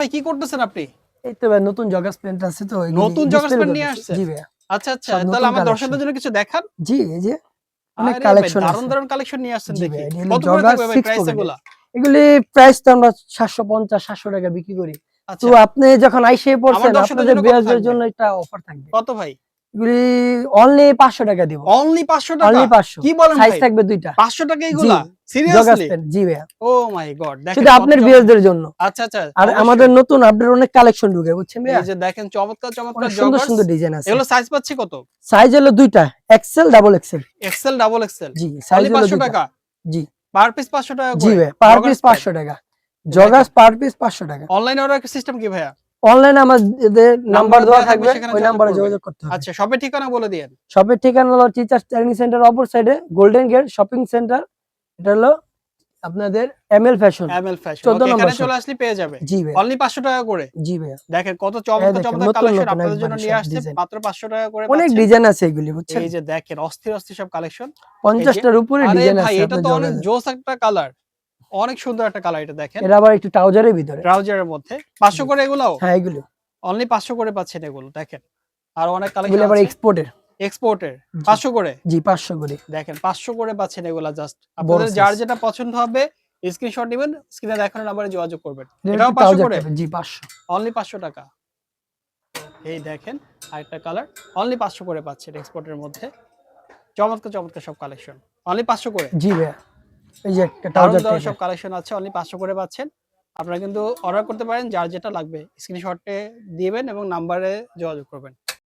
ভাই কি করতেছেন আপনি? এই তো ভাই নতুন জগাস প্যান্ট আছে তো নতুন জগাস প্যান্ট নিয়ে আসছেন? জি ভাই। আচ্ছা, তাহলে আমার দর্শকদের জন্য কিছু দেখান। জি, এই যে অনেক আরে ভাই কালেকশন আছে। দারুণ কালেকশন নিয়ে আসছেন জি দেখি। ভাই, এটা হলো কত করে জগাস থাকবে ভাই 6 প্রাইস পকেট। এগুলা? এগুলি প্রাইস তো আমরা 750 টাকা বিক্রি করি। তো আচ্ছা, আপনি যখন আইসে আমার পড়ছেন দর্শকদের আপনাদের জন্য কত বিয়ারদের থাকবে? জন্য একটা অফার থাকবে। কত ভাই? এগুলি অনলি 500 টাকা দিব। অনলি 500 টাকা? অনলি 500। কি বলেন সাইজ ভাই? থাকবে দুইটা। 500 টাকা জি, এগুলা? Joggers seriously? প্যান্ট জি ভাইয়া। ও মাই গড! দেখেন শুধু কত আপনার বিয়ারদের জন্য। আচ্ছা, আর আমাদের অবশ্যই। নতুন আপডেট অনেক কালেকশন ঢুকে বুঝছেন ভাইয়া। এই যে দেখেন চমৎকার অনেক সুন্দর জগার্স। সুন্দর ডিজাইন আছে। এগুলো সাইজ পাচ্ছি কত? সাইজ হলো দুইটা, XL double XL. XL, double XL. জি, সাইজ অনলি হলো 500 দুইটা। টাকা? জি, পার পিস 500 টাকা জি করে? ভাই, পার জগার্স পিস প্যান্ট। 500 টাকা। জগাস পার পিস 500 টাকা। অনলাইনে অর্ডার সিস্টেম কি ভাইয়া? অনলাইনে আমাদের নাম্বার দেওয়া থাকবে, সেখানে ওই নাম্বারে করবেন। যোগাযোগ করতে হবে। আচ্ছা, শপের ঠিকানা বলে দিয়েন। শপের ঠিকানা হলো টিচার্স ট্রেনিং সেন্টার অপর সাইডে গোল্ডেন গেট শপিং সেন্টার। এটা হলো আপনাদের এমএল ফ্যাশন এমএল ফ্যাশন। 14 ওকে, নম্বর এখানে শপ। চলে আসলে পেয়ে যাবে। জি ভাই, অনলি 500 টাকা করে। জি ভাই। দেখেন কত এই দেখেন চমৎকার নতুন কালেকশন নতুন আপনাদের জন্য একবারে নিয়ে সব আসছে। ডিজাইন। মাত্র 500 টাকা করে অনেক পাচ্ছেন। ডিজাইন আছে এগুলি বুঝছেন। এই যে দেখেন অস্থির সব কালেকশন। এই যে 50টার উপরে আরে ডিজাইন ভাই আছে এটা আপনার তো অনেক জগাতে। জোস একটা কালার। অনেক সুন্দর একটা কালার এটা দেখেন। এটা আবার একটু ট্রাউজারের ভিতরে। ট্রাউজারের মধ্যে 500 জি। করে এগুলাও? হ্যাঁ এগুলো। অনলি 500 করে পাচ্ছেন এগুলো দেখেন। আর অনেক এগুলো কালেকশন আবার আছে। এক্সপোর্টের। এক্সপোর্টের জি, 500 করে। জি 500 করে। দেখেন 500 করে পাচ্ছেন এগুলা জাস্ট। বড় আপনাদের সাইজ। যার যেটা পছন্দ হবে স্ক্রিনশট নিবেন, স্ক্রিনে দেখানো নম্বরে যোগাযোগ করবেন। এটা এটাও একটু 500 ট্রাউজার করে? টাইপের। জি 500। অনলি 500 টাকা। এই দেখেন আরেকটা কালার। অনলি 500 করে পাচ্ছেন এক্সপোর্টের মধ্যে। চমৎকার সব কালেকশন। অনলি 500 করে। জি ভাইয়া, এই যে একটা দারুণ ট্রাউজার সব টাইপের। কালেকশন আছে। অনলি 500 করে পাচ্ছেন। আপনারা কিন্তু অর্ডার করতে পারেন যার যেটা লাগবে। স্ক্রিনশটে দিবেন এবং নাম্বারে যোগাযোগ করবেন।